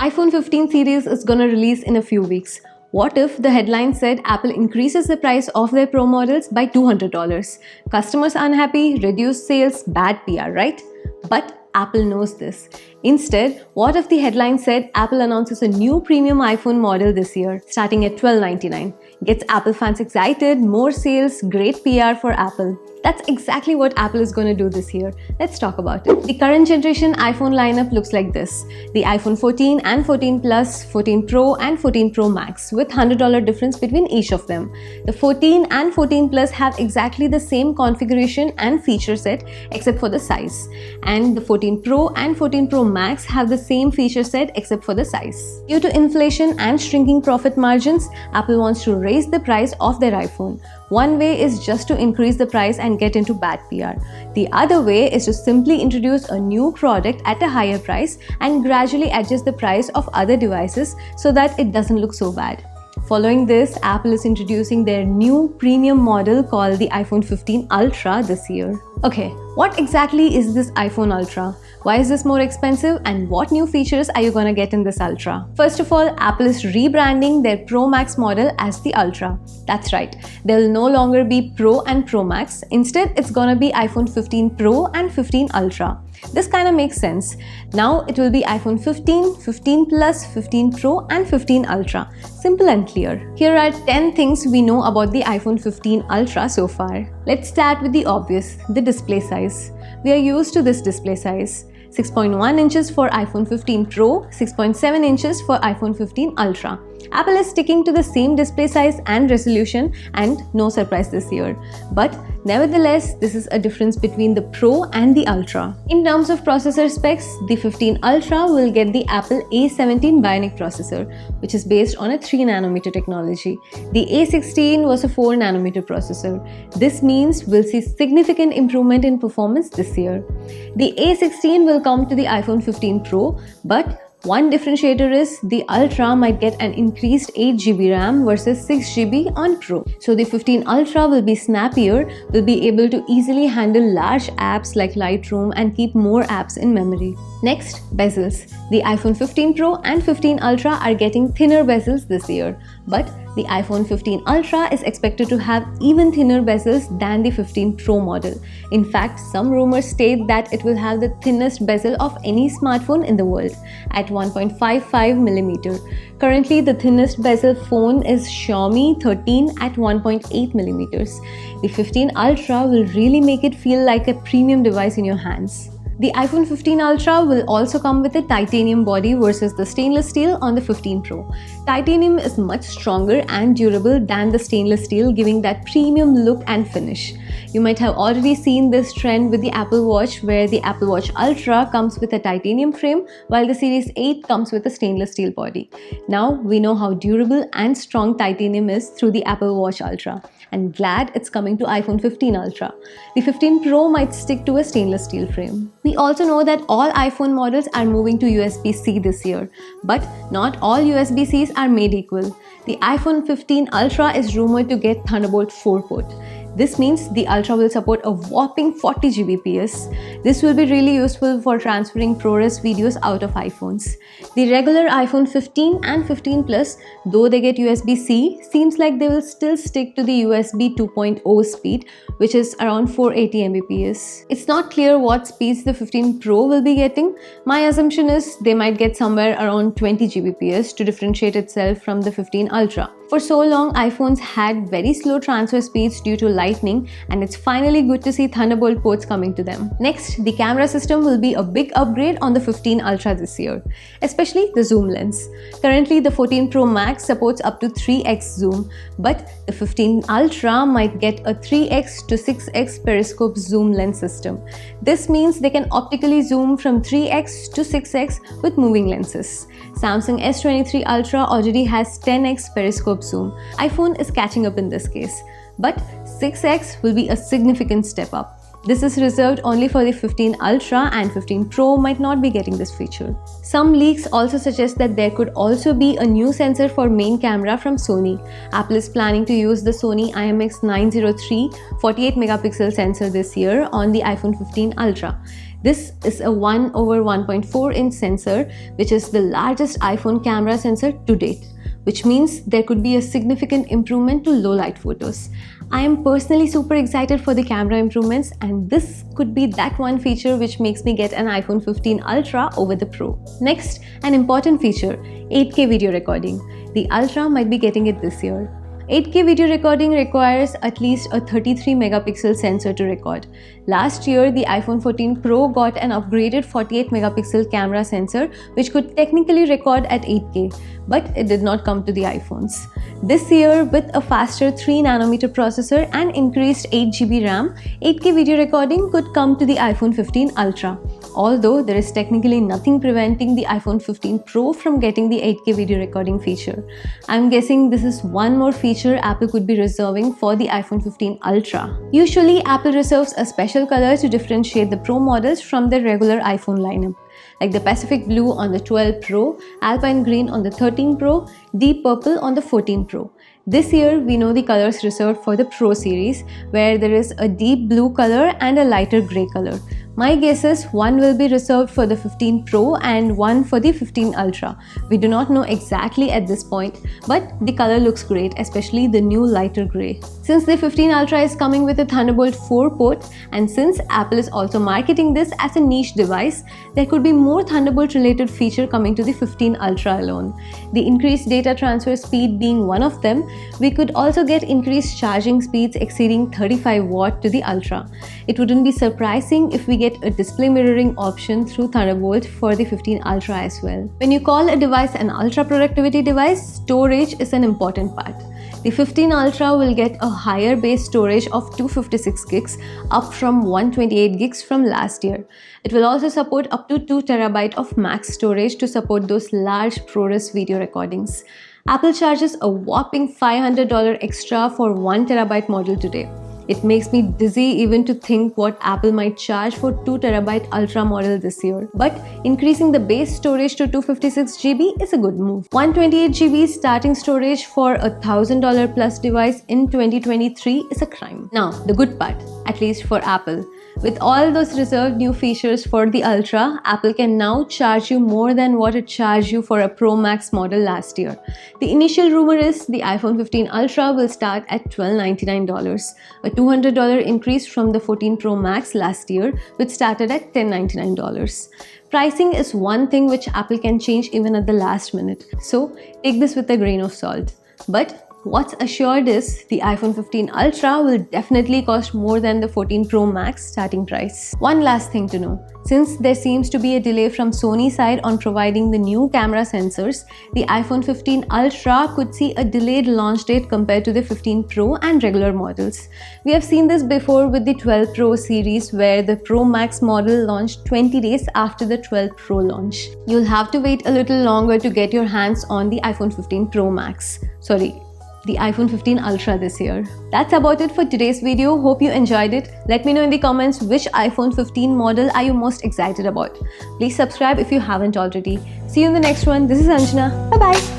iPhone 15 series is gonna release in a few weeks. What if the headline said Apple increases the price of their Pro models by $200? Customers unhappy, reduced sales, bad PR, right? But Apple knows this. Instead, what if the headline said Apple announces a new premium iPhone model this year, starting at $1299? Gets Apple fans excited, more sales, great PR for Apple. That's exactly what Apple is going to do this year. Let's talk about it. The current generation iPhone lineup looks like this. The iPhone 14 and 14 Plus, 14 Pro and 14 Pro Max with $100 difference between each of them. The 14 and 14 Plus have exactly the same configuration and feature set except for the size. And the 14 Pro and 14 Pro Max have the same feature set except for the size. Due to inflation and shrinking profit margins, Apple wants to raise the price of their iPhone. One way is just to increase the price and get into bad PR. The other way is to simply introduce a new product at a higher price and gradually adjust the price of other devices so that it doesn't look so bad. Following this, Apple is introducing their new premium model called the iPhone 15 Ultra this year. Okay, what exactly is this iPhone Ultra? Why is this more expensive and what new features are you gonna get in this Ultra? First of all, Apple is rebranding their Pro Max model as the Ultra. That's right, there will no longer be Pro and Pro Max. Instead, it's gonna be iPhone 15 Pro and 15 Ultra. This kind of makes sense. Now it will be iPhone 15, 15 Plus, 15 Pro and 15 Ultra. Simple and clear. Here are 10 things we know about the iPhone 15 Ultra so far. Let's start with the obvious, the display size. We are used to this display size. 6.1 inches for iPhone 15 Pro, 6.7 inches for iPhone 15 Ultra. Apple is sticking to the same display size and resolution, and no surprise this year. But nevertheless, this is a difference between the Pro and the Ultra. In terms of processor specs, the 15 Ultra will get the Apple A17 Bionic processor, which is based on a 3nm technology. The A16 was a 4nm processor. This means we'll see significant improvement in performance this year. The A16 will come to the iPhone 15 Pro, but one differentiator is the Ultra might get an increased 8GB RAM versus 6GB on Pro. So the 15 Ultra will be snappier, will be able to easily handle large apps like Lightroom and keep more apps in memory. Next, bezels. The iPhone 15 Pro and 15 Ultra are getting thinner bezels this year, but the iPhone 15 Ultra is expected to have even thinner bezels than the 15 Pro model. In fact, some rumors state that it will have the thinnest bezel of any smartphone in the world at 1.55mm. Currently, the thinnest bezel phone is Xiaomi 13 at 1.8mm. The 15 Ultra will really make it feel like a premium device in your hands. The iPhone 15 Ultra will also come with a titanium body versus the stainless steel on the 15 Pro. Titanium is much stronger and durable than the stainless steel, giving that premium look and finish. You might have already seen this trend with the Apple Watch, where the Apple Watch Ultra comes with a titanium frame while the Series 8 comes with a stainless steel body. Now we know how durable and strong titanium is through the Apple Watch Ultra, and glad it's coming to iPhone 15 Ultra. The 15 Pro might stick to a stainless steel frame. We also know that all iPhone models are moving to USB-C this year, but not all USB-Cs are made equal. The iPhone 15 Ultra is rumored to get Thunderbolt 4 port. This means the Ultra will support a whopping 40 Gbps. This will be really useful for transferring ProRes videos out of iPhones. The regular iPhone 15 and 15 Plus, though they get USB-C, seems like they will still stick to the USB 2.0 speed, which is around 480 Mbps. It's not clear what speeds the 15 Pro will be getting. My assumption is they might get somewhere around 20 Gbps to differentiate itself from the 15 Ultra. For so long, iPhones had very slow transfer speeds due to Lightning, and it's finally good to see Thunderbolt ports coming to them. Next, the camera system will be a big upgrade on the 15 Ultra this year, especially the zoom lens. Currently, the 14 Pro Max supports up to 3x zoom, but the 15 Ultra might get a 3x to 6x periscope zoom lens system. This means they can optically zoom from 3x to 6x with moving lenses. Samsung S23 Ultra already has 10x periscope zoom. iPhone is catching up in this case, but 6x will be a significant step up. This is reserved only for the 15 Ultra, and 15 Pro might not be getting this feature. Some leaks also suggest that there could also be a new sensor for main camera from Sony. Apple is planning to use the Sony IMX903 48 megapixel sensor this year on the iPhone 15 Ultra. This is a 1/1.4-inch sensor, which is the largest iPhone camera sensor to date, which means there could be a significant improvement to low light photos. I am personally super excited for the camera improvements, and this could be that one feature which makes me get an iPhone 15 Ultra over the Pro. Next, an important feature, 8K video recording. The Ultra might be getting it this year. 8K video recording requires at least a 33 megapixel sensor to record. Last year, the iPhone 14 Pro got an upgraded 48 megapixel camera sensor which could technically record at 8K, but it did not come to the iPhones. This year, with a faster 3nm processor and increased 8GB RAM, 8K video recording could come to the iPhone 15 Ultra. Although there is technically nothing preventing the iPhone 15 Pro from getting the 8K video recording feature. I'm guessing this is one more feature Apple could be reserving for the iPhone 15 Ultra. Usually, Apple reserves a special color to differentiate the Pro models from their regular iPhone lineup, like the Pacific Blue on the 12 Pro, Alpine Green on the 13 Pro, Deep Purple on the 14 Pro. This year, we know the colors reserved for the Pro series, where there is a deep blue color and a lighter grey color. My guess is one will be reserved for the 15 Pro and one for the 15 Ultra. We do not know exactly at this point, but the color looks great, especially the new lighter grey. Since the 15 Ultra is coming with a Thunderbolt 4 port, and since Apple is also marketing this as a niche device, there could be more Thunderbolt related feature coming to the 15 Ultra alone. The increased data transfer speed being one of them, we could also get increased charging speeds exceeding 35 watt to the Ultra. It wouldn't be surprising if we get a display mirroring option through Thunderbolt for the 15 Ultra as well. When you call a device an ultra productivity device, storage is an important part. The 15 Ultra will get a higher base storage of 256 gigs, up from 128 gigs from last year. It will also support up to 2 TB of max storage to support those large ProRes video recordings. Apple charges a whopping $500 extra for 1 TB model today. It makes me dizzy even to think what Apple might charge for 2 TB Ultra model this year. But increasing the base storage to 256 GB is a good move. 128 GB starting storage for a $1,000 plus device in 2023 is a crime. Now, the good part, at least for Apple. With all those reserved new features for the Ultra, Apple can now charge you more than what it charged you for a Pro Max model last year. The initial rumor is the iPhone 15 Ultra will start at $1,299, a $200 increase from the 14 Pro Max last year, which started at $1,099. Pricing is one thing which Apple can change even at the last minute, so take this with a grain of salt. But what's assured is the iPhone 15 Ultra will definitely cost more than the 14 Pro Max starting price. One last thing to know. Since there seems to be a delay from Sony's side on providing the new camera sensors, the iPhone 15 Ultra could see a delayed launch date compared to the 15 Pro and regular models. We have seen this before with the 12 Pro series, where the Pro Max model launched 20 days after the 12 Pro launch. You'll have to wait a little longer to get your hands on the iPhone 15 Pro Max. The iPhone 15 Ultra this year. That's about it for today's video. Hope you enjoyed it. Let me know in the comments which iPhone 15 model are you most excited about. Please subscribe if you haven't already. See you in the next one. This is Anjana. Bye bye.